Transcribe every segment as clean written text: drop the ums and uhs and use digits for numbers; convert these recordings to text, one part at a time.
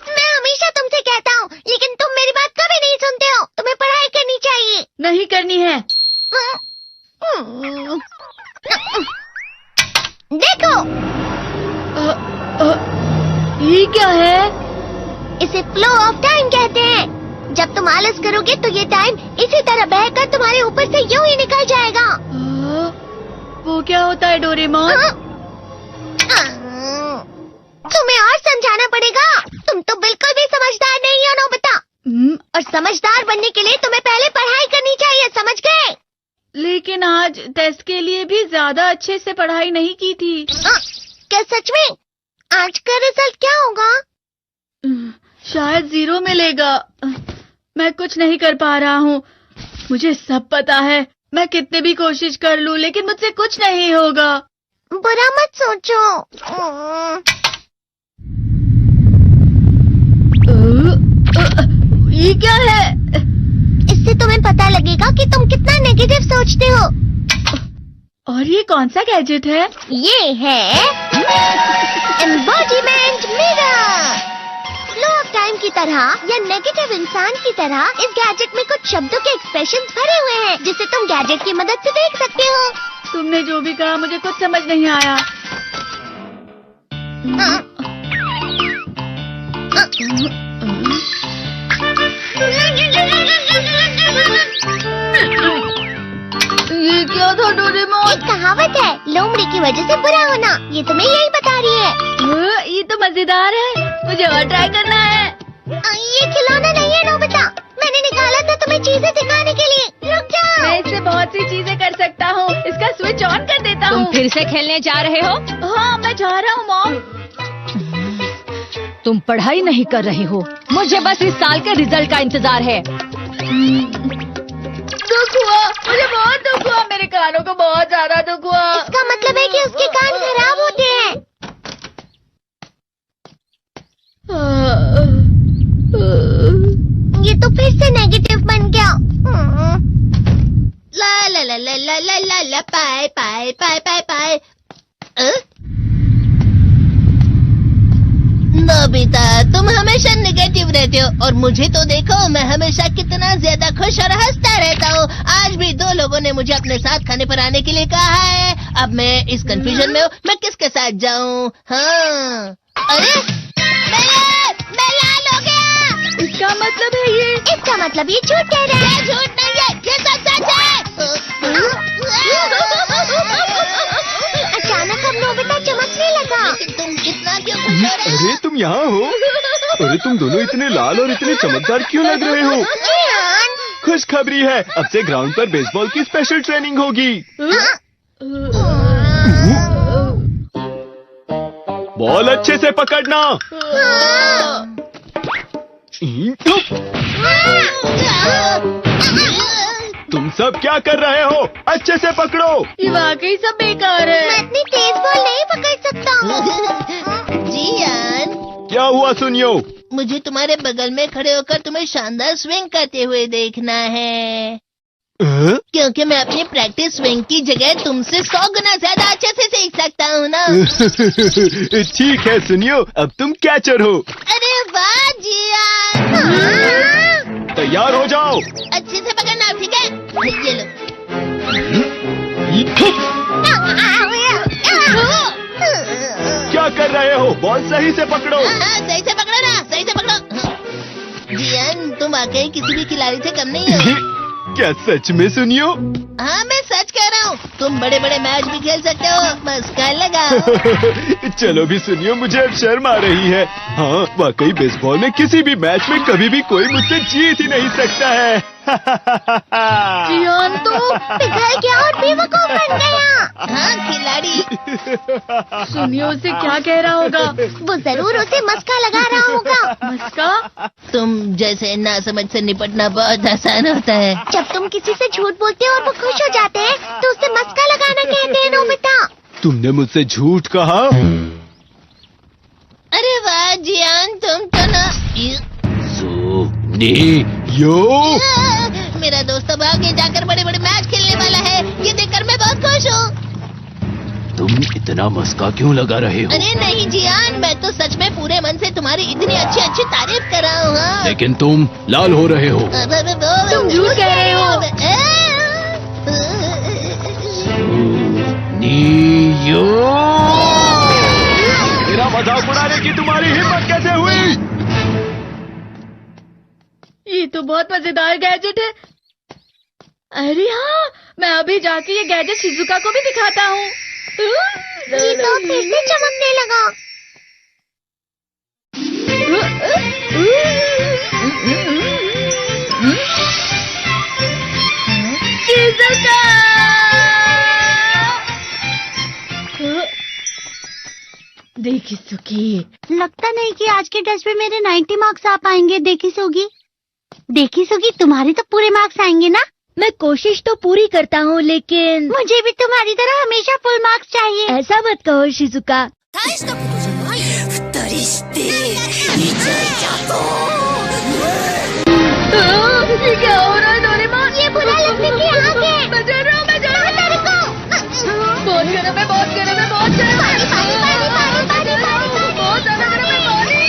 मैं हमेशा तुमसे कहता हूँ, लेकिन तुम मेरी बात कभी नहीं सुनते हो। तुम्हें पढ़ाई करनी चाहिए। नहीं करनी है। देखो, ये क्या है? इसे फ्लो ऑफ टाइम कहते हैं। जब तुम आलस करोगे तो ये टाइम इसी तरह बहकर तुम्हारे ऊपर से यूं ही निकल जाएगा। वो क्या होता है डोरेमोन? तुम्हें और समझाना पड़ेगा। तुम तो बिल्कुल भी समझदार नहीं हो नोबिता। और समझदार बनने के लिए तुम्हें पहले पढ़ाई करनी चाहिए, समझ गए? लेकिन आज टेस्ट के लिए भी ज्यादा अच्छे से पढ़ाई नहीं की थी। क्या सच में? आज का रिजल्ट क्या होगा? शायद 0 मिलेगा। मैं कुछ नहीं कर पा रहा हूँ। मुझे सब पता है। मैं कितने भी कोशिश कर लूँ, लेकिन मुझसे कुछ नहीं होगा। बुरा मत सोचो। ये क्या है? इससे तुम्हें पता लगेगा कि तुम कितना नेगेटिव सोचते हो। और ये कौन सा गैजेट है? ये है embodiment mirror. Flow of time की तरह या नेगेटिव इंसान की तरह इस गैजेट में कुछ शब्दों के एक्सप्रेशंस भरे हुए हैं, जिसे तुम गैजेट की मदद से देख सकते हो। तुमने जो भी कहा मुझे कुछ समझ नहीं आया। ये क्या था डोरेमोन? एक कहावत है, लोमड़ी की वजह से बुरा होना। ये तुम्हें यही बता रही है। ये तो मजेदार है। मुझे और ट्राई करना है। ये खिलौना नहीं है नोबिता। मैंने निकाला था तुम्हें चीजें दिखाने के लिए। रुक जाओ। मैं इससे बहुत सी चीजें कर सकता हूँ। इसका स्विच ऑन कर देता हूँ। तुम फिर से खेलने जा रहे हो? हाँ, मैं जा रहा हूँ मॉम। तुम पढ़ाई नहीं कर रही हो। मुझे बस इस साल के रिजल्ट का इंतजार है। दुख हुआ, मुझे बहुत दुख हुआ। मेरे कानों को बहुत ज्यादा दुख हुआ। इसका मतलब है कि उसके कान खराब होते हैं। ये तो फिर से नेगेटिव बन गया। ला ला ला ला ला ला ला ला पाए पाए पाए पाए पाए। नोबिता, तुम हमेशा नेगेटिव रहते हो और मुझे तो देखो, मैं हमेशा कितना ज्यादा खुश और हंसता रहता हूँ। आज भी 2 लोगों ने मुझे अपने साथ खाने पर आने के लिए कहा है। अब मैं इस कंफ्यूजन में हूँ, मैं किसके साथ जाऊँ? हाँ, अरे मैं लाल हो गया। इसका मतलब है ये? इसका मतलब ये झूठ कह रहा है। झूठ नहीं है, ये सच है। अचानक अब नोबिता चमकने लगा। तुम इतना क्यों खुश हो रहे हो? अरे तुम यहाँ हो? अरे तुम दोनों इतने लाल और इतने चमकदार क्यों लग रहे हो? खुशखबरी है, अब से ग्राउंड पर बेसबॉल की स्पेशल ट्रेनिंग होगी। बॉल अच्छे से पकड़ना। तुम सब क्या कर रहे हो? अच्छे से पकड़ो। ये वाकई सब बेकार मैं है। इतनी तेज बॉल नहीं पकड़ सकता हूँ। जियान, क्या हुआ सुनियो? मुझे तुम्हारे बगल में खड़े होकर तुम्हें शानदार स्विंग करते हुए देखना है। क्योंकि मैं अपनी प्रैक्टिस स्विंग की जगह तुमसे 100 गुना ज्यादा अच्छे से सीख सकता हूँ ना। ठीक है सुनियो, अब तुम कैचर हो। अरे वाह जियान। तैयार हो जाओ। अच्छे से पकड़ना, ठीक है? ये लो। क्या कर रहे हो? बॉल सही से पकड़ो। सही से पकड़ो ना, सही से पकड़ो। जियान, तुम वाकई किसी भी खिलाड़ी से कम नहीं हो। क्या सच में सुनियो? हाँ, मैं सच कह रहा हूँ। तुम बड़े बड़े मैच भी खेल सकते हो, बस कर लगाओ। चलो भी सुनियो, मुझे अब शर्म आ रही है। हाँ, वाकई बेसबॉल में किसी भी मैच में कभी भी कोई मुझसे जीत ही नहीं सकता है। जियान तो पिघल गया और बेवकूफ बन गया। हाँ, खिलाड़ी। सुनियो से क्या कह रहा होगा? वो जरूर उसे मस्का लगा रहा होगा। मस्का? तुम जैसे नासमझ से निपटना बहुत आसान होता है। जब तुम किसी से झूठ बोलते हो और वो खुश हो जाते हैं, तो उसे मस्का लगाना कहते हैं नोबिता। तुमने मुझसे झूठ कहा? अरे वाह जियान, तुम तो ना। यो, मेरा दोस्त अब आगे जाकर बड़े बड़े मैच खेलने वाला है। ये देखकर मैं बहुत खुश हूँ। तुम इतना मस्का क्यों लगा रहे हो? अरे नहीं जियान, मैं तो सच में पूरे मन से तुम्हारी इतनी अच्छी अच्छी तारीफ कर रहा हूँ। हाँ। लेकिन तुम लाल हो रहे हो। तुम झूठ कह रहे हो। नियो! मेरा मजाक उड़ाने की तुम्हारी हिम्मत कैसे हुई? ये तो बहुत मजेदार गैजेट है। अरे हाँ, मैं अभी जाके ये गैजेट शिजुका को भी दिखाता हूँ। ये तो फिर से चमकने लगा। शिजुका! देखी सुकी, लगता नहीं कि आज के टेस्ट में मेरे 90 मार्क्स आ पाएंगे। देखी सोगी तुम्हारे तो पूरे मार्क्स आएंगे ना? मैं कोशिश तो पूरी करता हूँ, लेकिन मुझे भी तुम्हारी तरह हमेशा फुल मार्क्स चाहिए। ऐसा मत कहो शिजुका। ये क्या हो रहा है डोरेमोन? ये बुरा लगने की आग है। मैं डर रहा हूँ, मैं डर रहा हूँ। बहुत गर्म है, बहुत गर्म है, बहुत गर्म है। पानी, पानी, पानी, पानी, पानी। बहुत ज्यादा गर्म है पानी।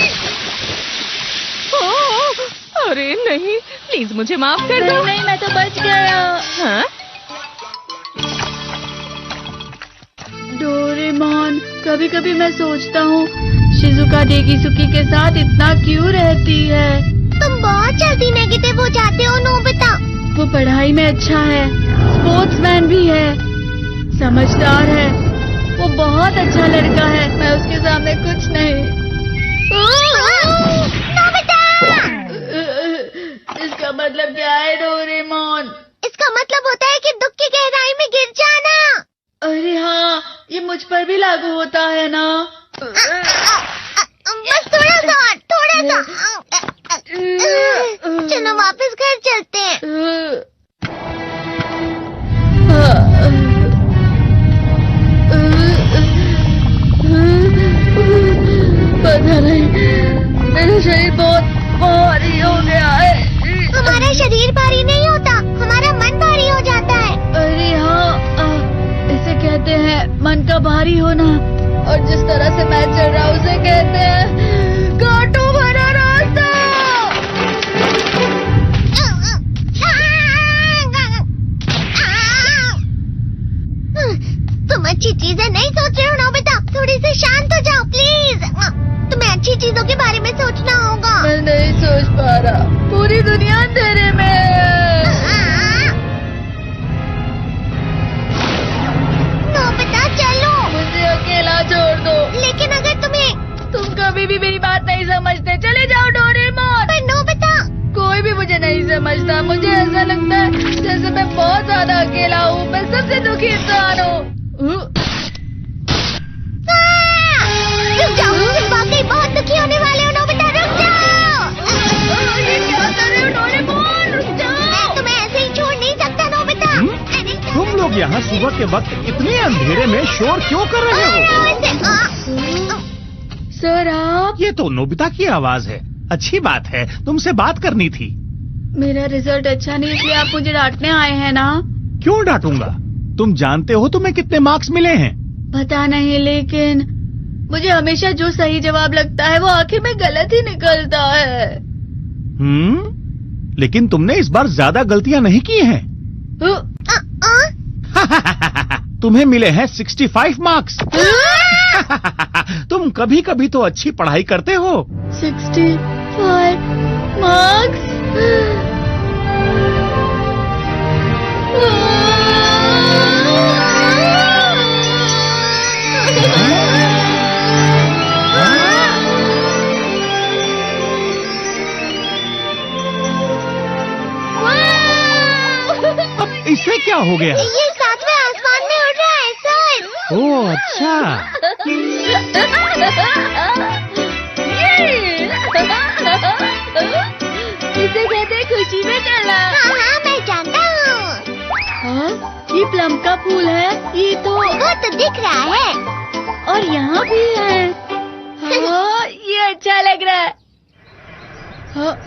अरे नहीं, प्लीज मुझे माफ कर दो। नहीं, मैं तो बच गया। हाँ? डोरेमोन, कभी कभी मैं सोचता हूँ शिजुका डेगिसुकी के साथ इतना क्यों रहती है। तुम बहुत जल्दी नेगेटिव हो जाते हो नोबिता। वो पढ़ाई में अच्छा है, स्पोर्ट्समैन भी है, समझदार है, वो बहुत अच्छा लड़का है। मैं उसके सामने कुछ नहीं। नोबिता! इसका मतलब क्या है डोरेमोन? इसका मतलब होता है कि दुख की गहराई में गिर जाना। अरे हाँ, ये मुझ पर भी लागू होता है ना। बस थोड़ा सा। चलो वापस घर चलते हैं। पता नहीं, मेरा शरीर बहुत भारी हो गया है। हमारा शरीर भारी नहीं होता, हमारा मन भारी हो जाता है। अरे हाँ, इसे कहते हैं मन का भारी होना। और जिस तरह से मैं चल रहा हूँ उसे कहते हैं कांटों भरा रास्ता। तुम अच्छी चीजें नहीं सोच रहे हो नोबिता। थोड़ी सी शांत हो जाओ प्लीज। तुम्हें अच्छी चीजों के बारे में सोचना होगा। मैं नहीं सोच पा रहा, पूरी दुनिया अंधेरे में है। नोबिता चलो। मुझे अकेला छोड़ दो। लेकिन अगर तुम कभी भी मेरी बात नहीं समझते, चले जाओ डोरेमोन। पर नोबिता। कोई भी मुझे नहीं समझता। मुझे ऐसा लगता है जैसे मैं बहुत ज्यादा अकेला हूँ। मैं सबसे दुखी इंसान हूँ। रुक जाओ, तुम वाकई बहुत दुखी होने वाले हो नोबिता। रुक जाओ। ये क्या कर रहे हो डोरेमोन? रुक जाओ। मैं तुम्हें ऐसे ही छोड़ नहीं सकता नोबिता। अरे तुम लोग यहाँ सुबह के वक्त इतने अंधेरे में शोर क्यों कर रहे हो? सर आप? ये तो नोबिता की आवाज है। अच्छी बात है, तुमसे बात करनी थी। मेरा रिजल्ट अच्छा नहीं, इसलिए आप मुझे डांटने आए हैं ना? क्यों डांटूंगा? तुम जानते हो तुम्हें कितने मार्क्स मिले हैं? पता नहीं, लेकिन मुझे हमेशा जो सही जवाब लगता है वो आखिर में गलत ही निकलता है। लेकिन तुमने इस बार ज्यादा गलतियां नहीं की हैं। तुम्हें मिले हैं 65 मार्क्स। तुम कभी कभी तो अच्छी पढ़ाई करते हो। 65 मार्क्स? अब इससे क्या हो गया? ये सातवें आसमान में उड़ रहा है सर। ओह अच्छा। इसे कहते हैं खुशी में चला। हाँ मैं जानता हूँ। हाँ, ये प्लम का फूल है। ये तो वो तो दिख रहा है। और यहाँ भी है। हाँ, ये अच्छा लग रहा है।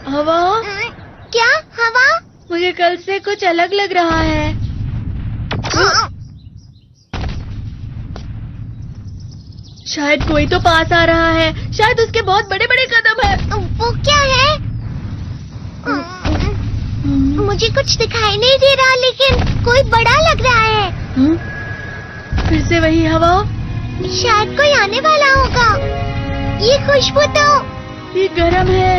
हवा? क्या हवा? मुझे कल से कुछ अलग लग रहा है। शायद कोई तो पास आ रहा है। शायद उसके बहुत बड़े बड़े कदम है। वो क्या है? मुझे कुछ दिखाई नहीं दे रहा, लेकिन कोई बड़ा लग रहा है। फिर से वही हवा। शायद कोई आने वाला होगा। ये खुशबू तो ये गर्म है।